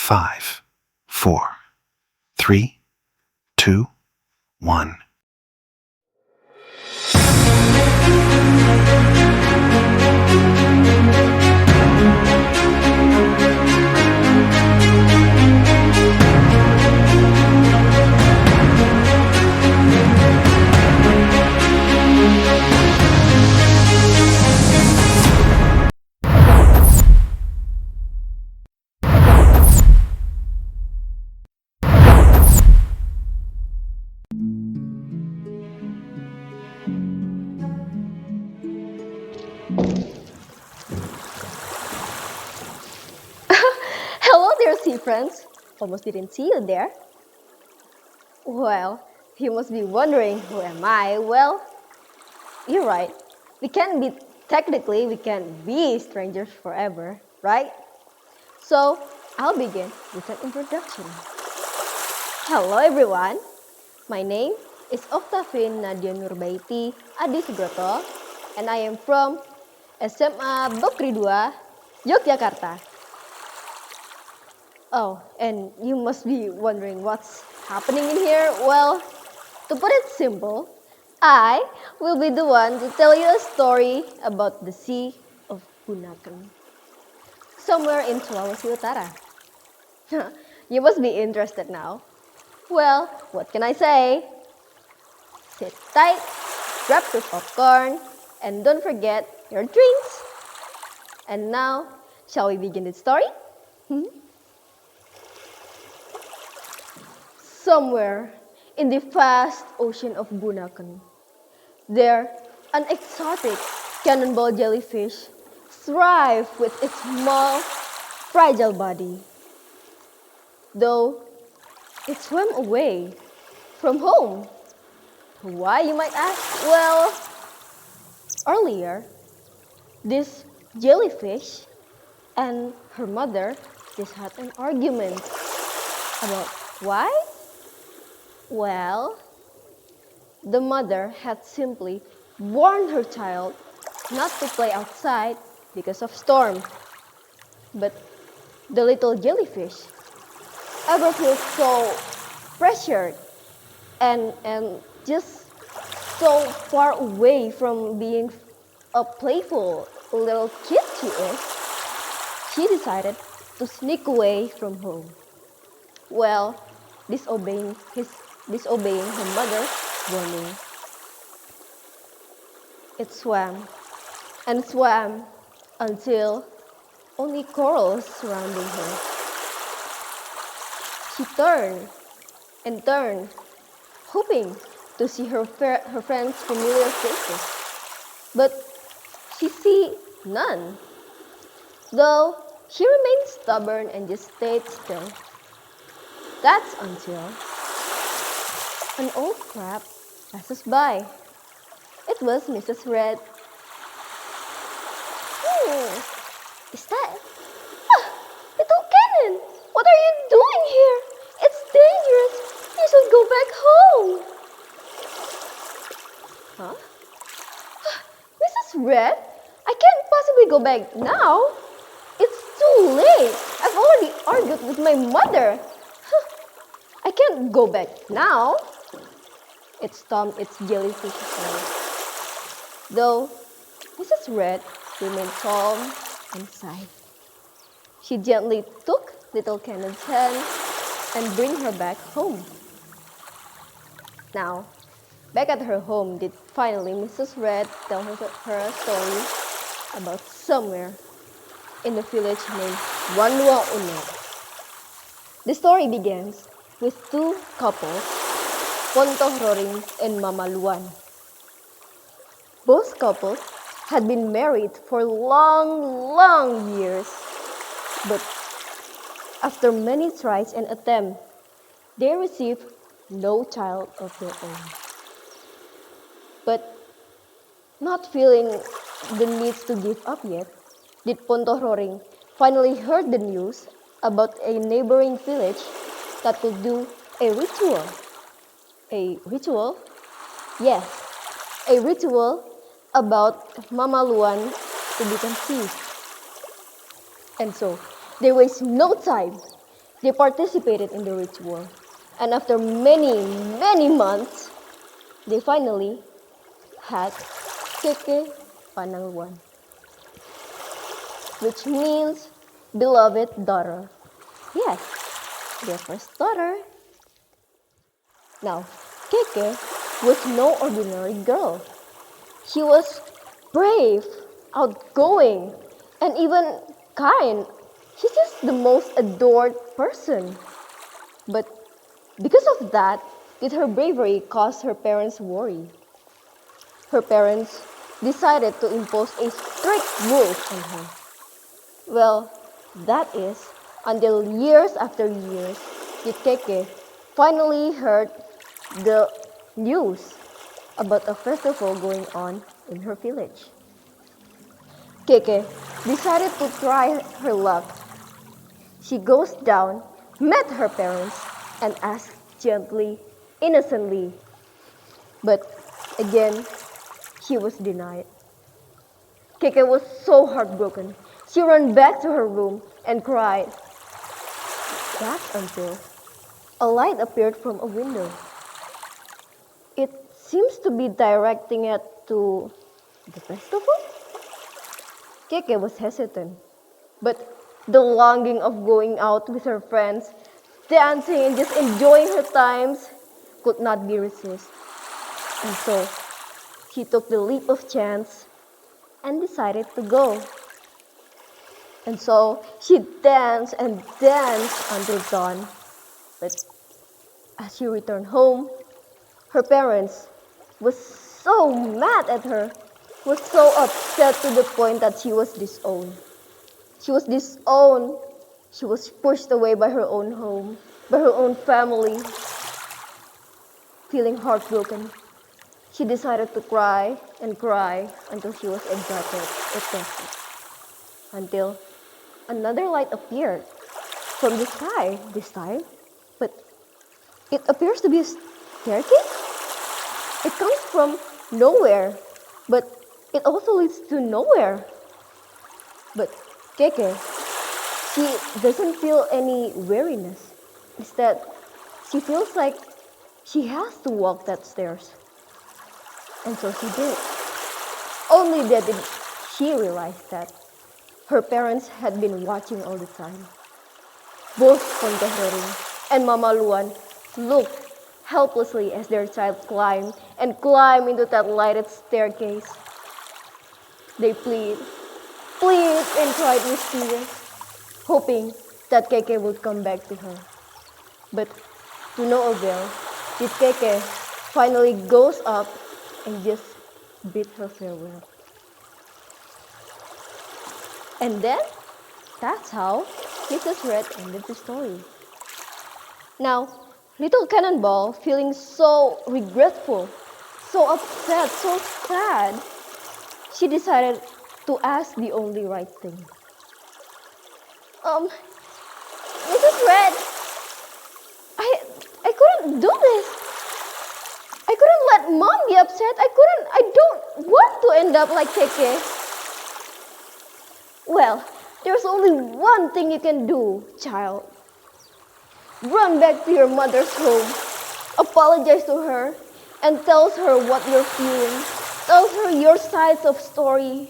5, 4, 3, 2, 1. Hello there, sea friends. Almost didn't see you there. Well, you must be wondering, who am I? Well, you're right. We can be strangers forever, right? So, I'll begin with an introduction. Hello everyone. My name is Oktavin Nadia Nurbaiti Adi Sugroto, and I am from SMA Bakri 2, Yogyakarta. Oh, and you must be wondering what's happening in here. Well, to put it simple, I will be the one to tell you a story about the Sea of Bunaken, somewhere in Sulawesi Utara. You must be interested now. Well, what can I say? Sit tight, grab your popcorn, and don't forget your drinks. And now, shall we begin the story? Somewhere in the vast ocean of Bunaken, there an exotic cannonball jellyfish thrives with its small, fragile body. Though it swam away from home. Why, you might ask? Well, earlier, this jellyfish and her mother just had an argument about why? Well, the mother had simply warned her child not to play outside because of storm. But the little jellyfish ever feels so pressured and just so far away from being a playful little kid she decided to sneak away from home. Well, disobeying her mother's warning. It swam and swam until only corals surrounding her. She turned and turned, hoping to see her friends' familiar faces. But she see none. Though she remained stubborn and just stayed still. That's until an old crab passes by. It was Mrs. Red. Is that? Little Cannon! What are you doing here? It's dangerous. You should go back home. Huh? Mrs. Red? I can't possibly go back now. It's too late. I've already argued with my mother. I can't go back now. It stomped its jellyfish aside. Though Mrs. Red remained calm and sighed. She gently took Little Cannon's hand and bring her back home. Now, back at her home did finally Mrs. Red tell her a story about somewhere in the village named Wanua Uno. The story begins with two couples, Pontoh Roring and Mama Luan. Both couples had been married for long years, but after many tries and attempts, they received no child of their own. But not feeling the need to give up yet, did Pontoh Roring finally heard the news about a neighboring village that would do a ritual. A ritual? Yes, a ritual about Mama Luan to be conceived. And so, they waste no time. They participated in the ritual, and after many, many months, they finally had Keke Panangwan, which means beloved daughter. Yes, their first daughter. Now, Keke was no ordinary girl. She was brave, outgoing, and even kind. She's just the most adored person. But because of that, did her bravery cause her parents worry? Her parents decided to impose a strict rules on her. Well, that is until years after years, did Keke finally heard the news about a festival going on in her village. Keke decided to try her luck. She goes down, met her parents, and asked gently, innocently. But again, she was denied. Keke was so heartbroken. She ran back to her room and cried. That's until a light appeared from a window. It seems to be directing it to the festival? Keke was hesitant, but the longing of going out with her friends, dancing and just enjoying her times, could not be resisted. And so, she took the leap of chance and decided to go. And so, she danced and danced until dawn. But as she returned home, her parents were so mad at her, was so upset to the point that she was disowned. She was disowned. She was pushed away by her own home, by her own family. Feeling heartbroken, she decided to cry and cry until she was exhausted. Until another light appeared from the sky this time, but it appears to be a staircase. It comes from nowhere, but it also leads to nowhere. But Keke, she doesn't feel any weariness. Instead, she feels like she has to walk that stairs. And so she did. Only then did she realize that her parents had been watching all the time. Both Tante Hering and Mama Luan looked helplessly as their child climbed and climbed into that lighted staircase. They pleaded and cried with tears, hoping that Keke would come back to her. But to no avail, did Keke finally goes up and just bid her farewell. And then, that's how Mrs. Red ended the story. Now, little Cannonball, feeling so regretful, so upset, so sad, she decided to ask the only right thing. Mrs. Red, I couldn't do this. I couldn't let Mom be upset. I don't want to end up like Keke. Well, there's only one thing you can do, child. Run back to your mother's home, apologize to her, and tell her what you're feeling. Tell her your sides of story.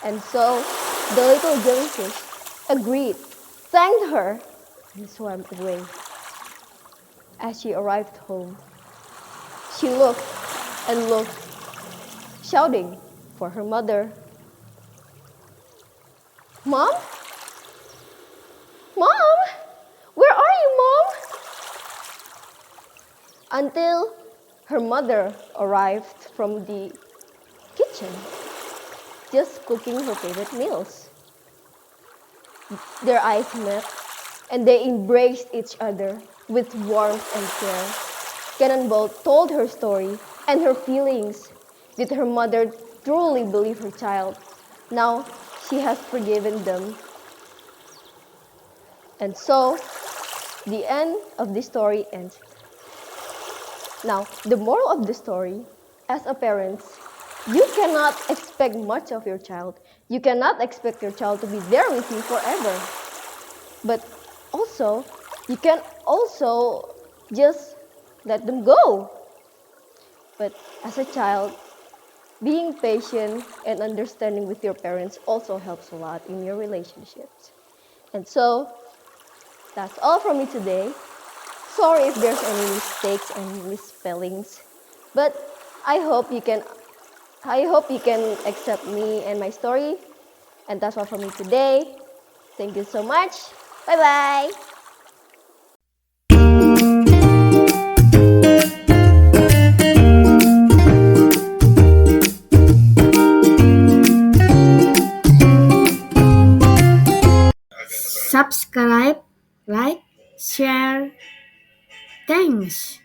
And so, the little jellyfish agreed, thanked her, and swam away. As she arrived home, she looked and looked, shouting for her mother. Mom? Mom? Where are you, Mom? Until her mother arrived from the kitchen, just cooking her favorite meals. Their eyes met, and they embraced each other with warmth and care. Cannonball told her story and her feelings. Did her mother truly believe her child? Now she has forgiven them. And so, the end of the story ends. Now, the moral of the story, as a parent, you cannot expect much of your child. You cannot expect your child to be there with you forever. But Also, you can also just let them go. But as a child, being patient and understanding with your parents also helps a lot in your relationships. And so, that's all from me today. Sorry if there's any mistakes and misspellings, but I hope you can accept me and my story. And that's all from me today. Thank you so much. Bye bye. Subscribe, like, share. Thanks.